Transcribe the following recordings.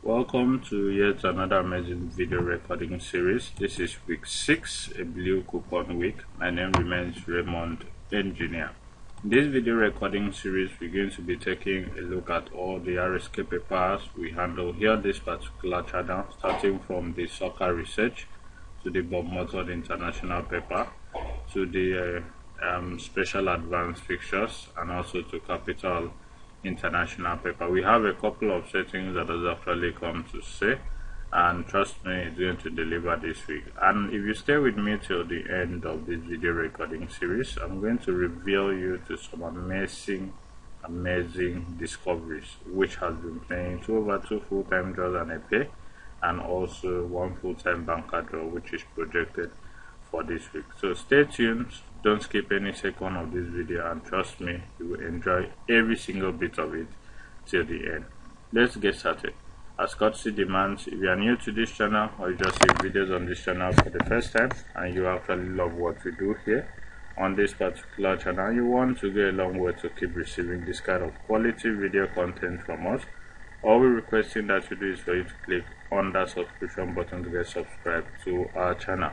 Welcome to yet another amazing video recording series. This is week 6, a blue coupon week. My name remains Raymond Engineer. In this video recording series, we're going to be taking a look at all the RSK papers we handle here this particular channel, starting from the soccer research to the Morton international paper to the special advanced fixtures, and also to capital international paper. We have a couple of settings that has actually come to say, and trust me, it's going to deliver this week. And if you stay with me till the end of this video recording series, I'm going to reveal you to some amazing discoveries which has been playing 2 full-time draws and a pay, and also 1 full-time banker draw which is projected for this week. So stay tuned, don't skip any second of this video, and trust me, you will enjoy every single bit of it till the end. Let's get started. As courtesy demands, if you are new to this channel or you just see videos on this channel for the first time and you actually love what we do here on this particular channel, you want to go a long way to keep receiving this kind of quality video content from us, all we're requesting that you do is for you to click on that subscription button to get subscribed to our channel.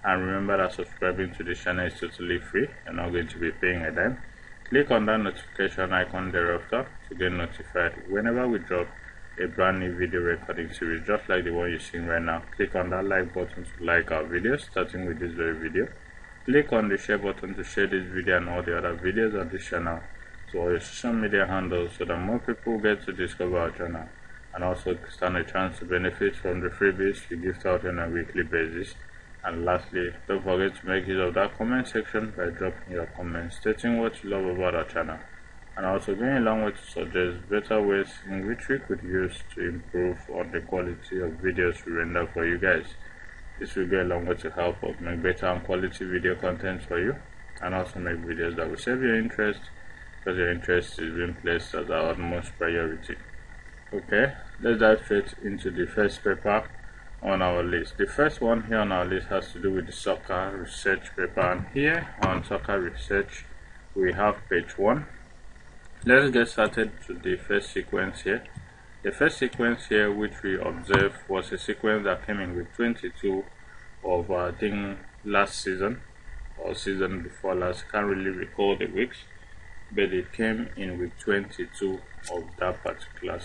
And remember that subscribing to this channel is totally free. You're not going to be paying a dime. Click on that notification icon thereafter to get notified whenever we drop a brand new video recording series, just like the one you're seeing right now. Click on that like button to like our videos, starting with this very video. Click on the share button to share this video and all the other videos on this channel to all your social media handles, so that more people get to discover our channel and also stand a chance to benefit from the freebies we gift out on a weekly basis. And lastly, don't forget to make use of that comment section by dropping your comments stating what you love about our channel, and also going a long way to suggest better ways in which we could use to improve on the quality of videos we render for you guys. This will go a long way to help us make better and quality video content for you, and also make videos that will serve your interest, because your interest is being placed as our utmost priority. Okay, let's dive straight into the first paper on our list. The first one here on our list has to do with the soccer research paper, and here on soccer research we have page 1. Let's get started to the first sequence here. The first sequence here which we observed was a sequence that came in week 22 of I think last season or season before last. Can't really recall the weeks, but it came in week 22 of that particular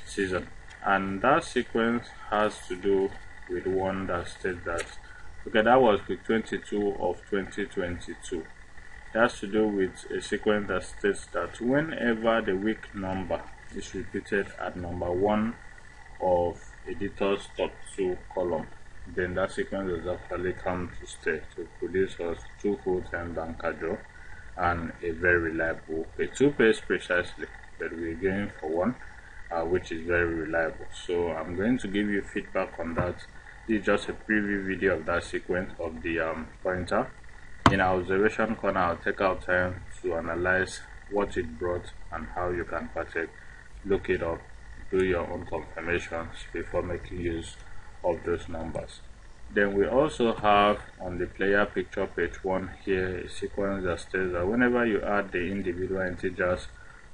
season. And that sequence has to do with one that states that, okay, that was week 22 of 2022. It has to do with a sequence that states that whenever the week number is repeated at number 1 of editor's top 2 column, then that sequence has actually come to stay to produce us 2 full-time banker draw and a very reliable pay. 2 pays precisely, but we're going for 1. Which is very reliable. So I'm going to give you feedback on that. This is just a preview video of that sequence of the pointer. In our observation corner, I'll take out time to analyze what it brought and how you can partake. Look it up, do your own confirmations before making use of those numbers. Then we also have on the player picture page 1 here a sequence that states that whenever you add the individual integers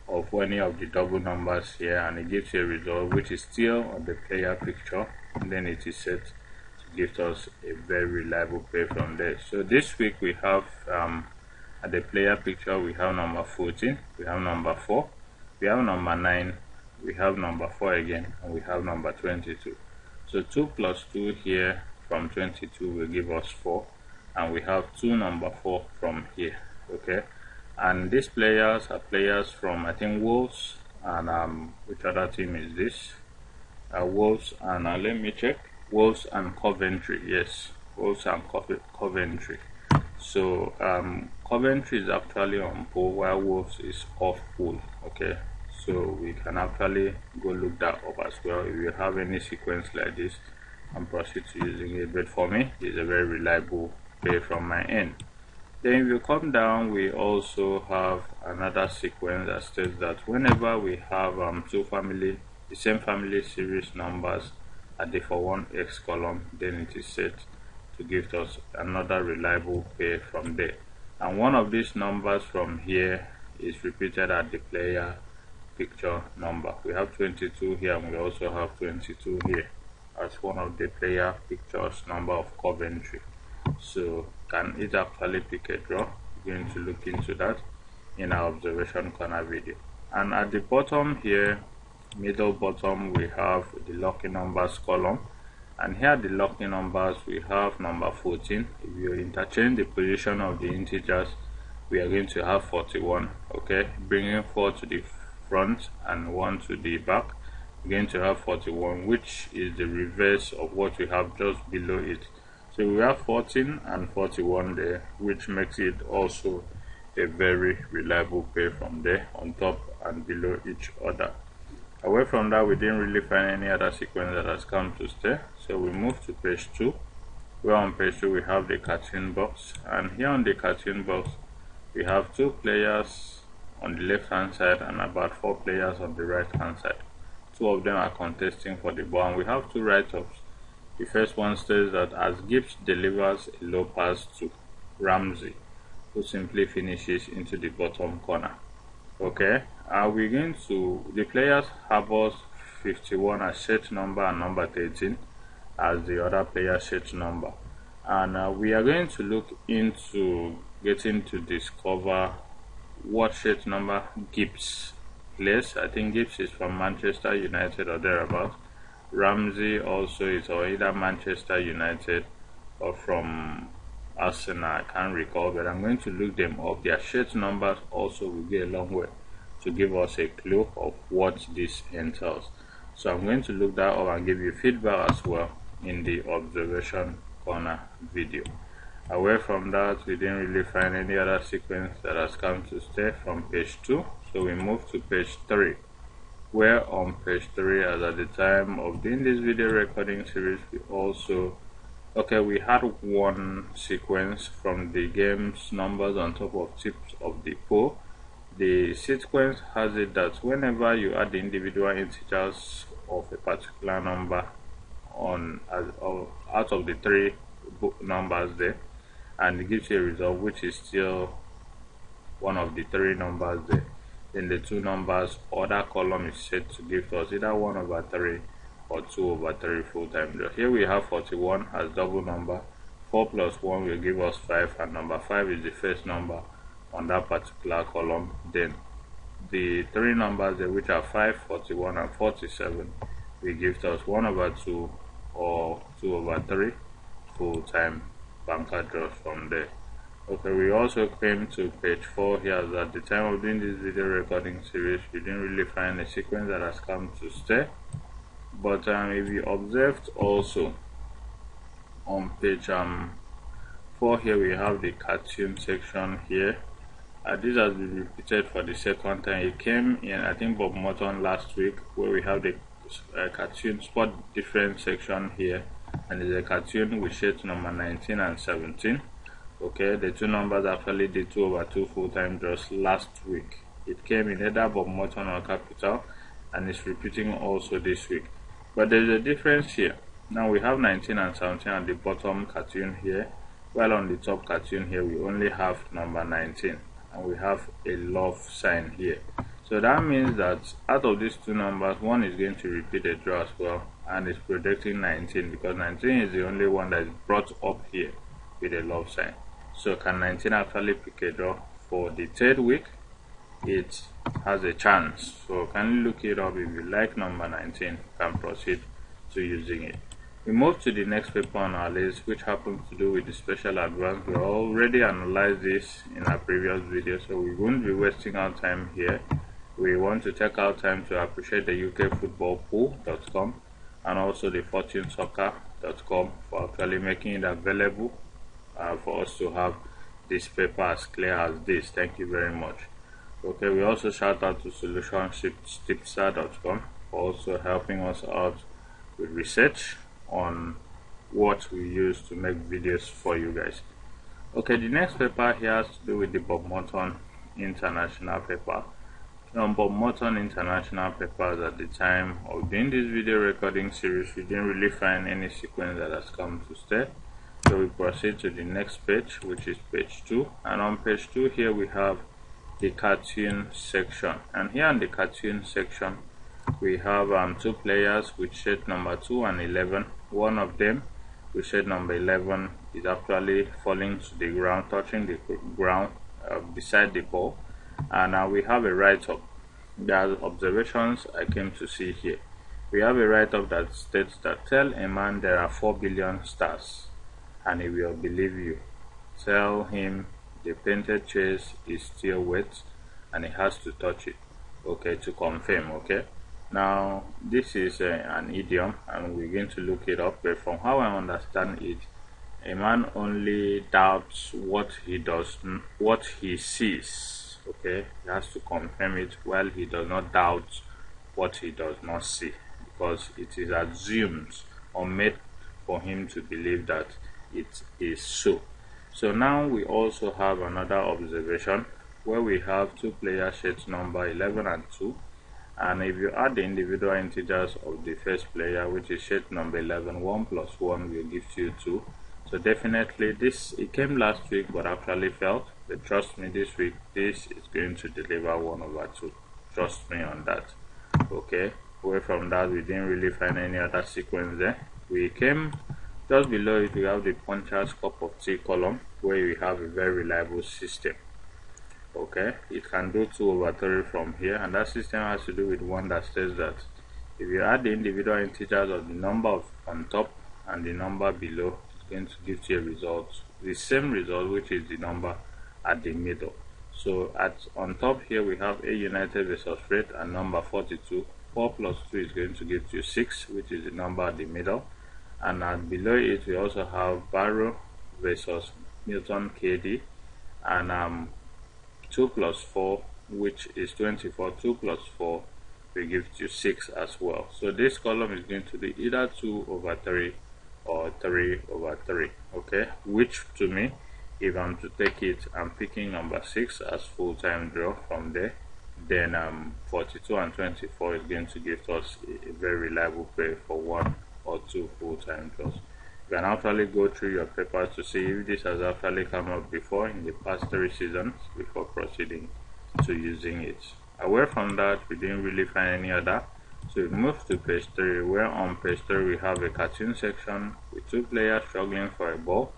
of any of the double numbers here and it gives you a result which is still on the player picture, then it is set to give us a very reliable pay from there. So this week we have at the player picture we have number 14, we have number 4, we have number 9, we have number 4 again, and we have number 22. So 2 plus 2 here from 22 will give us 4, and we have 2 number 4 from here. Okay, and these players are players from I think Wolves and which other team is this? Wolves and let me check. Wolves and Coventry. Yes, Wolves and Coventry. So Coventry is actually on pool while Wolves is off pool. Okay, so we can actually go look that up as well if you have any sequence like this and proceed to using it. But for me, it's a very reliable pay from my end. Then if you come down, we also have another sequence that states that whenever we have the same family series numbers at the for 1x column, then it is set to give us another reliable pay from there. And one of these numbers from here is repeated at the player picture number. We have 22 here, and we also have 22 here as one of the player pictures number of Coventry. So can it actually pick a draw? We're going to look into that in our observation corner video. And at the bottom here, middle bottom, we have the lucky numbers column, and here the lucky numbers, we have number 14. If you interchange the position of the integers, we are going to have 41. Okay, bringing 4 to the front and 1 to the back, we're going to have 41, which is the reverse of what we have just below it. So we have 14 and 41 there, which makes it also a very reliable pair from there, on top and below each other. Away from that, we didn't really find any other sequence that has come to stay. So we move to page 2, where on page 2 we have the cartoon box, and here on the cartoon box we have 2 players on the left hand side and about 4 players on the right hand side. 2 of them are contesting for the ball, and we have 2 write-ups. The first one states that as Gibbs delivers a low pass to Ramsey, who simply finishes into the bottom corner. Okay, we're going to, the players harbors 51 as shirt number and number 13 as the other player shirt number, and we are going to look into getting to discover what shirt number Gibbs plays. I think Gibbs is from Manchester United or thereabouts. Ramsey also is either Manchester United or from Arsenal, I can't recall, but I'm going to look them up. Their shirt numbers also will go a long way to give us a clue of what this entails. So I'm going to look that up and give you feedback as well in the observation corner video. Away from that, we didn't really find any other sequence that has come to stay from page 2, so we move to page 3, where on page 3, as at the time of doing this video recording series, we also, we had one sequence from the game's numbers on top of tips of the poll. The sequence has it that whenever you add the individual integers of a particular number on out of the 3 numbers there, and it gives you a result which is still one of the 3 numbers there, then the 2 numbers other column is set to give us either 1/3 or 2/3 full-time draw. Here we have 41 as double number. 4 plus 1 will give us 5, and number 5 is the first number on that particular column. Then the 3 numbers there, which are 5, 41 and 47, will give us 1/2 or 2/3 full-time banker draws from there. Okay, we also came to page 4 here, as at the time of doing this video recording series, we didn't really find a sequence that has come to stay. But if you observed also on page 4 here, we have the cartoon section here. This has been repeated for the second time. It came in, I think, Bob Morton last week, where we have the cartoon spot difference section here, and there's a cartoon with shades number 19 and 17. Okay, the 2 numbers actually did 2/2 full-time draws last week. It came in either Bob Morton or Capital, and it's repeating also this week. But there's a difference here. Now we have 19 and 17 at the bottom cartoon here, while on the top cartoon here we only have number 19, and we have a love sign here. So that means that out of these 2 numbers, one is going to repeat a draw as well, and it's projecting 19, because 19 is the only one that is brought up here with a love sign. So can 19 actually pick a draw for the 3rd week? It has a chance. So can you look it up? If you like number 19, can proceed to using it. We move to the next paper on our list, which happens to do with the special advance. We already analyzed this in our previous video, so we won't be wasting our time here. We want to take our time to appreciate the UKFootballPool.com and also the FortuneSoccer.com for actually making it available for us to have this paper as clear as this. Thank you very much. Okay, we also shout out to SolutionStipster.com for also helping us out with research on what we use to make videos for you guys. Okay, the next paper here has to do with the Bob Morton International paper. Bob Morton International papers, at the time of doing this video recording series, we didn't really find any sequence that has come to stay. So we proceed to the next page, which is page 2, and on page 2 here we have the cartoon section, and here in the cartoon section we have 2 players with shirt number 2 and 11. One of them with shirt number 11 is actually falling to the ground, touching the ground beside the ball, and now we have a write-up. There are observations I came to see here. We have a write-up that states that tell a man there are 4 billion stars and he will believe you. Tell him the painted chase is still wet and he has to touch it, okay, to confirm. Okay, now this is an idiom and we're going to look it up, but from how I understand it, a man only doubts what he sees. Okay, he has to confirm it, while he does not doubt what he does not see, because it is assumed or made for him to believe that it is so. So now we also have another observation where we have 2 players shirts number 11 and 2, and if you add the individual integers of the first player, which is shirt number 11, 1 plus 1 will give you 2. So definitely it came last week but actually failed, but trust me, this week this is going to deliver 1/2. Trust me on that. Okay, away from that, we didn't really find any other sequence there. We came just below it, we have the puncher's cup of tea column, where we have a very reliable system. Okay, it can do 2/3 from here, and that system has to do with one that says that if you add the individual integers of the number on top and the number below, it's going to give you a result, the same result, which is the number at the middle. So on top here we have A United versus Red and number 42. 4 plus 2 is going to give you 6, which is the number at the middle. And below it we also have Barrow versus Morton KD, and 2 plus 4, which is 24. 2 plus 4 will give you 6 as well. So this column is going to be either 2/3 or 3/3. Okay, which to me, if I'm to take it, I'm picking number 6 as full-time draw from there. Then 42 and 24 is going to give us a very reliable play for 1 or 2 full-time draws. You can actually go through your papers to see if this has actually come up before in the past 3 seasons before proceeding to using it. Away from that, we didn't really find any other. So we move to page 3, where on page 3 we have a cartoon section with 2 players struggling for a ball.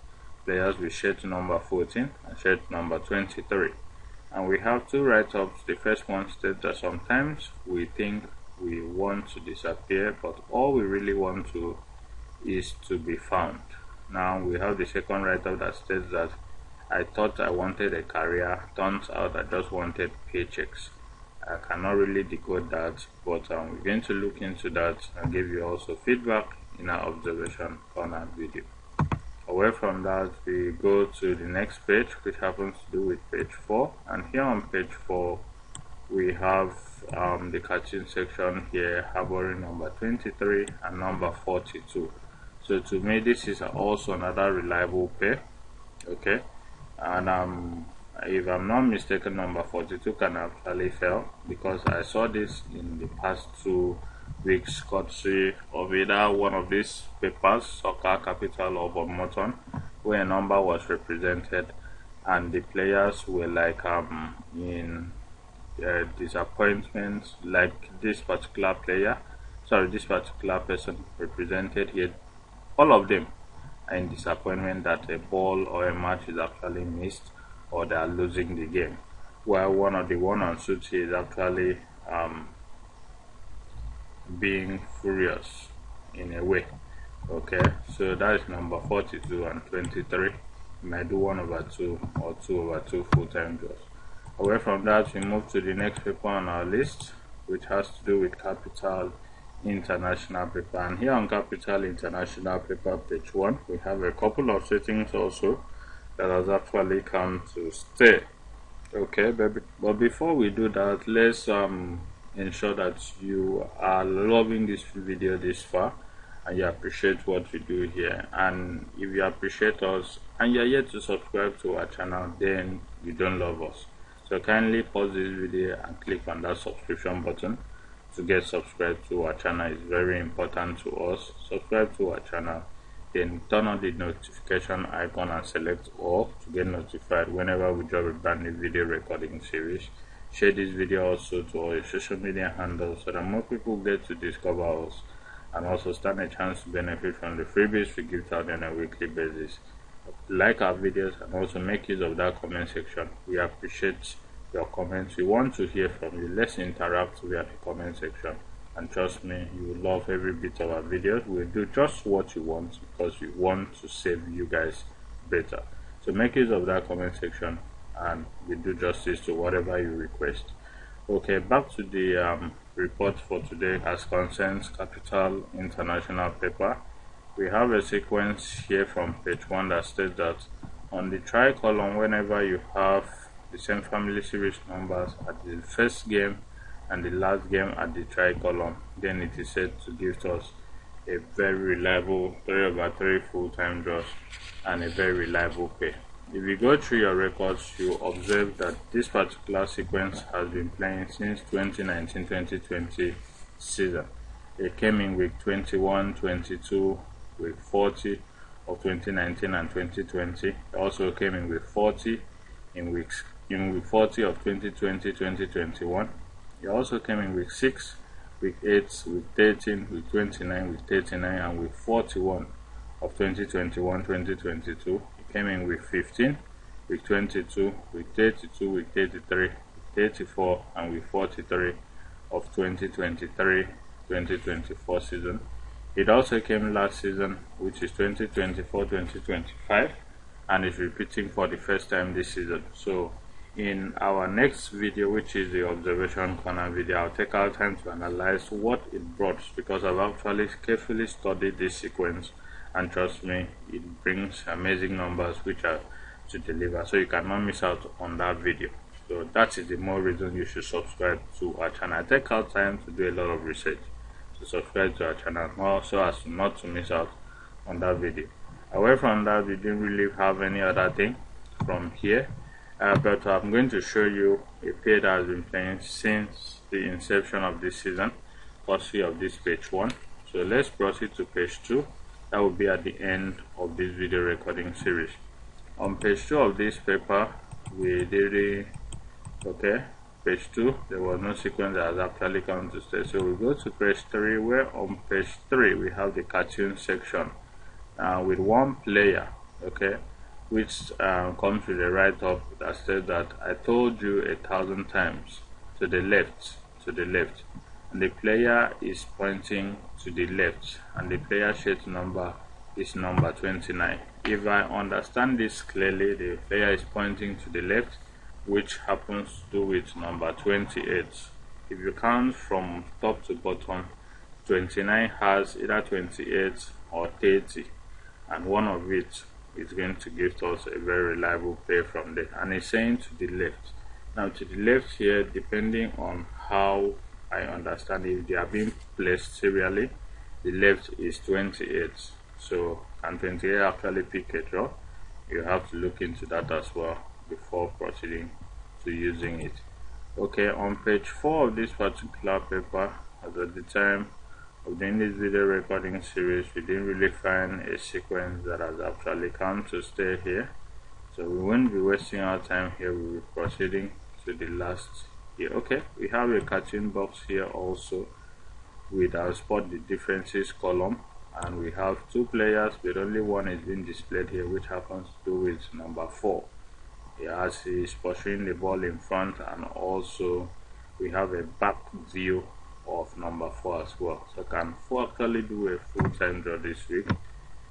Players with shirt number 14 and shirt number 23. And we have 2 write-ups. The first one states that sometimes we think we want to disappear, but all we really want to is to be found. Now we have the second write-up that states that I thought I wanted a career, turns out I just wanted paychecks. I cannot really decode that, but we're going to look into that and give you also feedback in our observation corner video. Away from that, we go to the next page, which happens to do with page 4, and here on page 4 we have the cartoon section here harboring number 23 and number 42. So to me, this is also another reliable pair. Okay, and if I'm not mistaken, number 42 can actually fail, because I saw this in the past 2 weeks courtesy of either one of these papers, Soccer Capital or Morton, where a number was represented and the players were like in disappointment, like this particular person represented here. All of them are in disappointment that a ball or a match is actually missed or they are losing the game, while one on suit is actually being furious in a way. Okay, so that is number 42 and 23. You might do 1/2 or 2/2 full-time draws. Away from that, we move to the next paper on our list, which has to do with Capital International paper. And here on Capital International paper, page 1, we have a couple of settings also that has actually come to stay. Okay, but before we do that, let's ensure that you are loving this video this far and you appreciate what we do here. And if you appreciate us and you're yet to subscribe to our channel, then you don't love us. So kindly pause this video and click on that subscription button to get subscribed to our channel. It's very important to us. Subscribe to our channel then turn on the notification icon and select all to get notified whenever we drop a brand new video recording series. Share this video also to all your social media handles so that more people get to discover us and also stand a chance to benefit from the freebies we give out on a weekly basis. Like our videos and also make use of that comment section. We appreciate your comments. We want to hear from you. Let's interact via the comment section, and trust me, you will love every bit of our videos. We'll do just what you want because we want to save you guys better. So make use of that comment section and we do justice to whatever you request. Okay, back to the report for today as concerns Capital International paper. We have a sequence here from page 1 that states that on the try column, whenever you have the same family series numbers at the first game and the last game at the try column, then it is said to give us a very reliable 3/3 full-time draws and a very reliable pay. If you go through your records, you observe that this particular sequence has been playing since 2019-2020 season. It came in week 21, 22, week 40 of 2019 and 2020. It also came in week 40 in week 40 of 2020-2021. It also came in week 6, week 8, week 13, week 29, week 39, and week 41 of 2021-2022. It came in week 15, week 22, week 32, week 33, week 34, and week 43 of 2023-2024 season. It also came last season, which is 2024-2025, and is repeating for the first time this season. So in our next video, which is the observation corner video, I'll take our time to analyze what it brought, because I've actually carefully studied this sequence, and trust me, it brings amazing numbers which are to deliver, so you cannot miss out on that video. So that is the more reason you should subscribe to our channel. I take our time to do a lot of research to subscribe to our channel also as not to miss out on that video. Away from that, we didn't really have any other thing from here. But I'm going to show you a pair that has been playing since the inception of this season, courtesy of this page 1. So let's proceed to page 2. That will be at the end of this video recording series. On page 2 of this paper, we did it. Okay, page 2, there was no sequence that has actually come to stay. So we go to page 3, where on page 3 we have the cartoon section with one player. Okay, which comes with a write-up that says that I told you 1,000 times to the left, and the player is pointing to the left, and the player sheet number is number 29. If I understand this clearly, the player is pointing to the left, which happens to do with number 28. If you count from top to bottom, 29 has either 28 or 30, and one of it is going to give us a very reliable pay from there, and it's saying to the left. Now to the left here, depending on how I understand, if they are being placed serially, the left is 28. So can 28 actually pick a draw? You have to look into that as well before proceeding to using it. Okay, on page 4 of this particular paper, as at the time of doing this video recording series, we didn't really find a sequence that has actually come to stay here, so we won't be wasting our time here. We will be proceeding to the last here. Okay, we have a cartoon box here also with our spot the differences column, and we have 2 players, but only one is being displayed here, which happens to do with number 4. As he is pursuing the ball in front, and also we have a back view of number 4 as well. So can 4 actually do a full-time draw this week?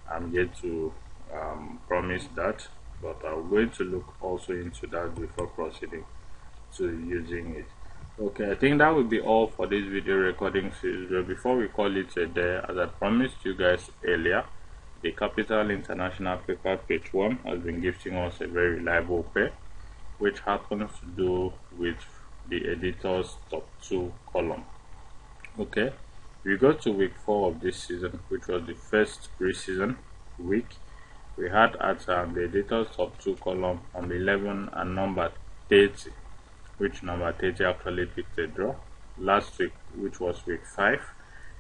I'm yet to promise that, but I'm going to look also into that before proceeding to using it. Okay, I think that will be all for this video recording series. But before we call it a day, as I promised you guys earlier, the Capital International paper page 1 has been gifting us a very reliable pay, which happens to do with the editor's top 2 column. Okay, we go to week 4 of this season, which was the first pre-season week. We had at the editor's top 2 column number 11 and number 30, which number 30 actually picked a draw. Last week, which was week 5,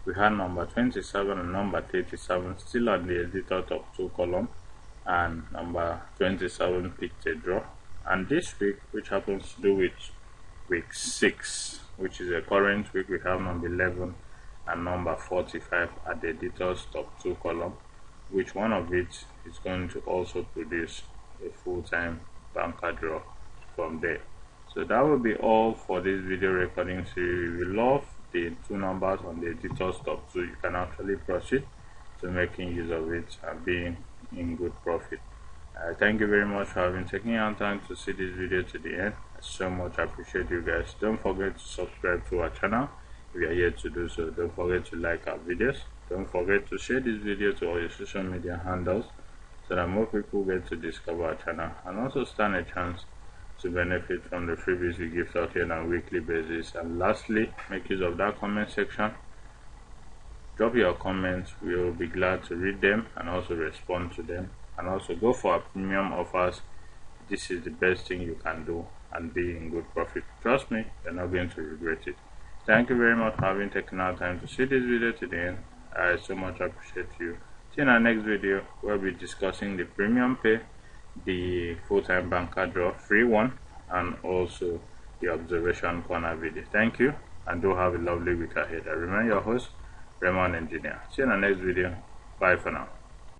we had number 27 and number 37 still on the editor top 2 column, and number 27 picked a draw. And this week, which happens to do with week 6, which is a current week, we have number 11 and number 45 at the editor's top 2 column, which one of it is going to also produce a full-time banker draw from there. So that will be all for this video recording series. If you love the 2 numbers on the editor's top 2, you can actually proceed to making use of it and being in good profit. Thank you very much for taken your time to see this video to the end. I so much appreciate you guys. Don't forget to subscribe to our channel if you are yet to do so. Don't forget to like our videos. Don't forget to share this video to all your social media handles so that more people get to discover our channel and also stand a chance to benefit from the freebies we give out here on a weekly basis. And lastly, make use of that comment section. Drop your comments. We will be glad to read them and also respond to them. And also go for our premium offers. This is the best thing you can do and be in good profit. Trust me, you're not going to regret it. Thank you very much for taken our time to see this video to the end. I so much appreciate you. See you in our next video, we'll be discussing the premium pay, the full-time banker draw, free one, and also the observation corner video. Thank you, and do have a lovely week ahead. I remain your host, Raymond Engineer. See you in our next video. Bye for now.